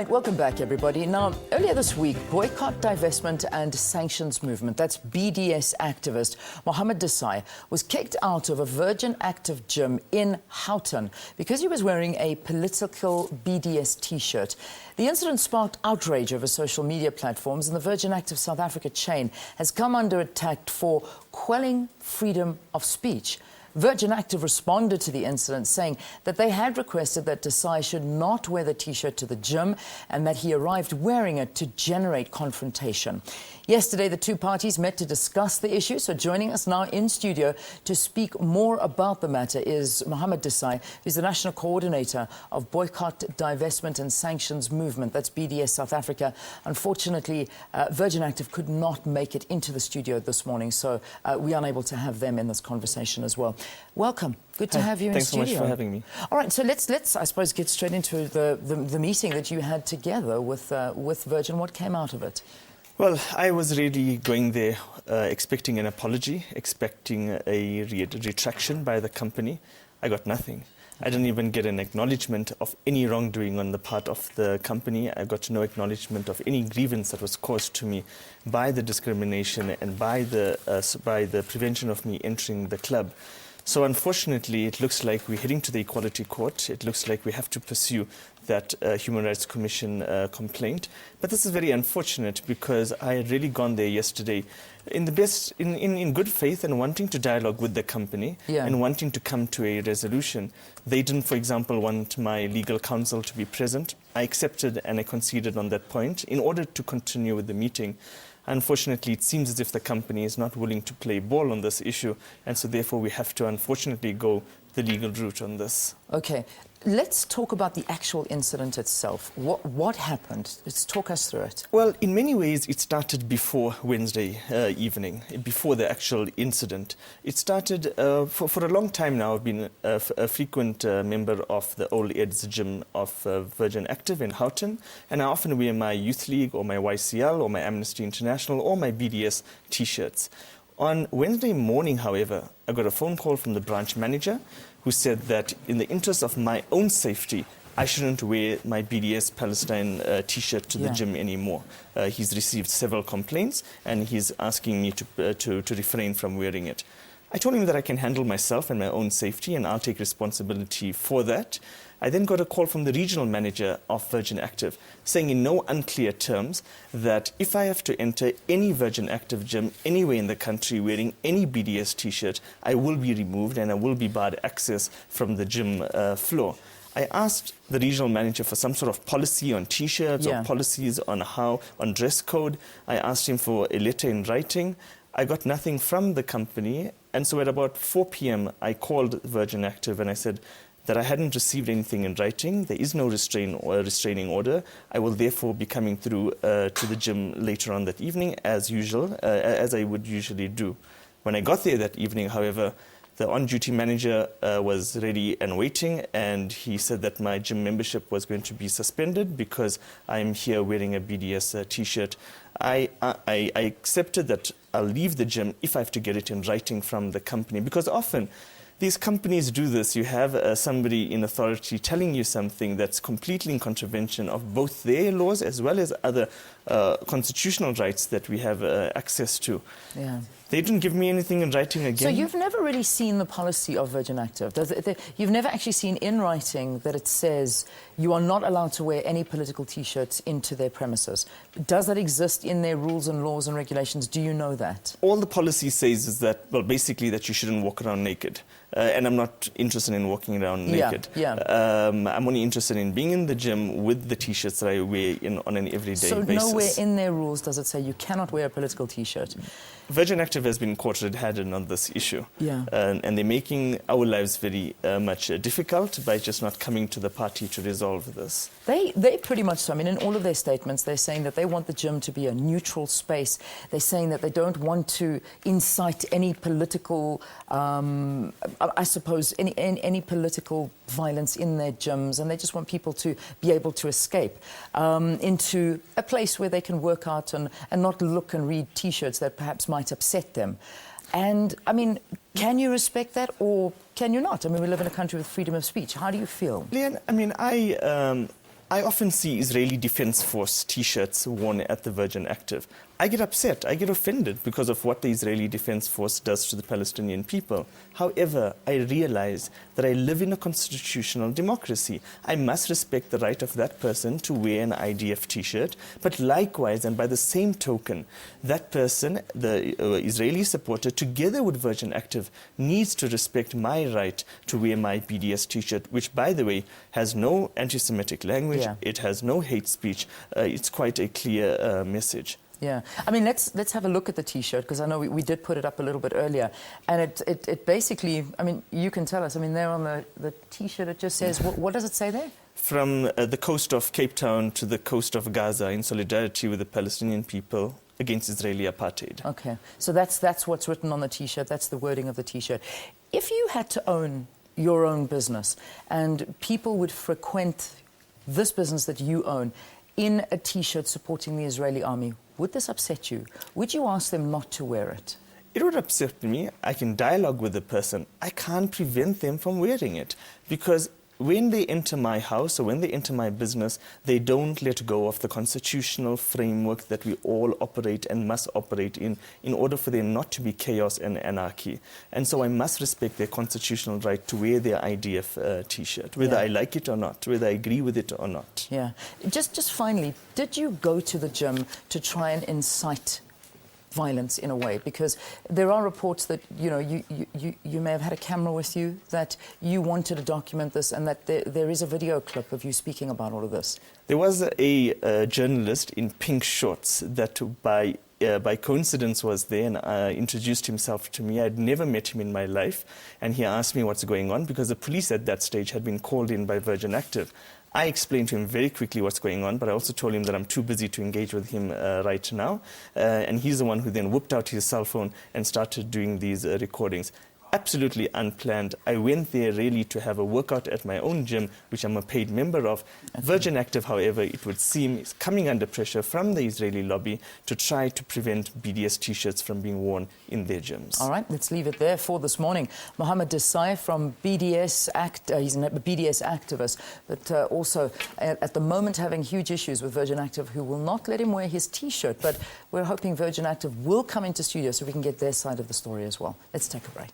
right, welcome back, everybody. Now, earlier this week, boycott, divestment and sanctions movement, that's BDS activist Mohammed Desai, was kicked out of a Virgin Active gym in Houghton because he was wearing a political BDS T-shirt. The incident sparked outrage over social media platforms, and the Virgin Active South Africa chain has come under attack for quelling freedom of speech. Virgin Active responded to the incident, saying that they had requested that Desai should not wear the T-shirt to the gym and that he arrived wearing it to generate confrontation. Yesterday, the two parties met to discuss the issue. So joining us now in studio to speak more about the matter is Mohammed Desai, who's the National Coordinator of Boycott, Divestment and Sanctions Movement. That's BDS South Africa. Unfortunately, Virgin Active could not make it into the studio this morning, so we are unable to have them in this conversation as well. Welcome. Good to have you in studio. Thanks so much for having me. All right, so let's I suppose, get straight into the meeting that you had together with Virgin. What came out of it? Well, I was really going there expecting an apology, expecting a retraction by the company. I got nothing. I didn't even get an acknowledgement of any wrongdoing on the part of the company. I got no acknowledgement of any grievance that was caused to me by the discrimination and by the prevention of me entering the club. So unfortunately, it looks like we're heading to the Equality Court. It looks like we have to pursue that Human Rights Commission complaint. But this is very unfortunate because I had really gone there yesterday in good faith and wanting to dialogue with the company and wanting to come to a resolution. They didn't, for example, want my legal counsel to be present. I accepted and I conceded on that point in order to continue with the meeting. Unfortunately, it seems as if the company is not willing to play ball on this issue, and so therefore we have to unfortunately go the legal route on this. Okay, let's talk about the actual incident itself. What happened? Let's talk us through it. Well, in many ways, it started before Wednesday evening, before the actual incident. It started for a long time now. I've been a frequent member of the Old Eds gym of Virgin Active in Houghton, and I often wear my Youth League or my YCL or my Amnesty International or my BDS T-shirts. On Wednesday morning, however, I got a phone call from the branch manager who said that in the interest of my own safety, I shouldn't wear my BDS Palestine T-shirt to the gym anymore. He's received several complaints and he's asking me to refrain from wearing it. I told him that I can handle myself and my own safety and I'll take responsibility for that. I then got a call from the regional manager of Virgin Active saying in no unclear terms that if I have to enter any Virgin Active gym anywhere in the country wearing any BDS T-shirt, I will be removed and I will be barred access from the gym floor. I asked the regional manager for some sort of policy on T-shirts or policies on dress code. I asked him for a letter in writing. I got nothing from the company, and so at about 4 p.m. I called Virgin Active and I said that I hadn't received anything in writing. There is no restraining order. I will therefore be coming through to the gym later on that evening as usual, as I would usually do. When I got there that evening, however, the on-duty manager was ready and waiting, and he said that my gym membership was going to be suspended because I'm here wearing a BDS T-shirt. I accepted that I'll leave the gym if I have to get it in writing from the company, because often these companies do this. You have somebody in authority telling you something that's completely in contravention of both their laws as well as other constitutional rights that we have access to. Yeah. They didn't give me anything in writing again. So you've never really seen the policy of Virgin Active? You've never actually seen in writing that it says you are not allowed to wear any political T-shirts into their premises. Does that exist in their rules and laws and regulations? Do you know that? All the policy says is that, well, basically that you shouldn't walk around naked. And I'm not interested in walking around naked. I'm only interested in being in the gym with the T-shirts that I wear on an everyday basis. So nowhere in their rules does it say you cannot wear a political T-shirt? Virgin Active has been caught red-handed on this issue. And they're making our lives very much difficult by just not coming to the party to resolve this. They pretty much so. I mean, in all of their statements, they're saying that they want the gym to be a neutral space. They're saying that they don't want to incite any political, I suppose, any political violence in their gyms, and they just want people to be able to escape into a place where they can work out and not look and read T-shirts that perhaps might upset them. And, I mean, can you respect that or can you not? I mean, we live in a country with freedom of speach. How do you feel? Leanne, I mean, I often see Israeli Defense Force T-shirts worn at the Virgin Active. I get upset, I get offended because of what the Israeli Defense Force does to the Palestinian people. However, I realize that I live in a constitutional democracy. I must respect the right of that person to wear an IDF T-shirt, but likewise, and by the same token, that person, the Israeli supporter, together with Virgin Active, needs to respect my right to wear my BDS T-shirt, which, by the way, has no anti-Semitic language, it has no hate speech. It's quite a clear message. Yeah, I mean, let's have a look at the T-shirt, because I know we did put it up a little bit earlier, and it basically, I mean, you can tell us. I mean, there on the T-shirt, it just says, what does it say there? From the coast of Cape Town to the coast of Gaza, in solidarity with the Palestinian people against Israeli apartheid. Okay, so that's what's written on the T-shirt. That's the wording of the T-shirt. If you had to own your own business and people would frequent this business that you own in a T-shirt supporting the Israeli army, would this upset you? Would you ask them not to wear it? It would upset me. I can dialogue with the person. I can't prevent them from wearing it, because when they enter my house or when they enter my business, they don't let go of the constitutional framework that we all operate and must operate in order for there not to be chaos and anarchy. And so I must respect their constitutional right to wear their IDF T-shirt, whether I like it or not, whether I agree with it or not. Yeah. Just finally, did you go to the gym to try and incite violence in a way? Because there are reports that, you know, you may have had a camera with you, that you wanted to document this, and that there is a video clip of you speaking about all of this. There was a journalist in pink shorts that by coincidence was there and introduced himself to me. I'd never met him in my life, and he asked me what's going on, because the police at that stage had been called in by Virgin Active. I explained to him very quickly what's going on, but I also told him that I'm too busy to engage with him right now. And he's the one who then whipped out his cell phone and started doing these recordings. Absolutely unplanned. I went there really to have a workout at my own gym, which I'm a paid member of. Virgin Active, however, it would seem, is coming under pressure from the Israeli lobby to try to prevent BDS T-shirts from being worn in their gyms. All right, let's leave it there for this morning. Mohammed Desai from BDS he's a BDS activist, but also at the moment having huge issues with Virgin Active, who will not let him wear his T-shirt. But we're hoping Virgin Active will come into studio so we can get their side of the story as well. Let's take a break.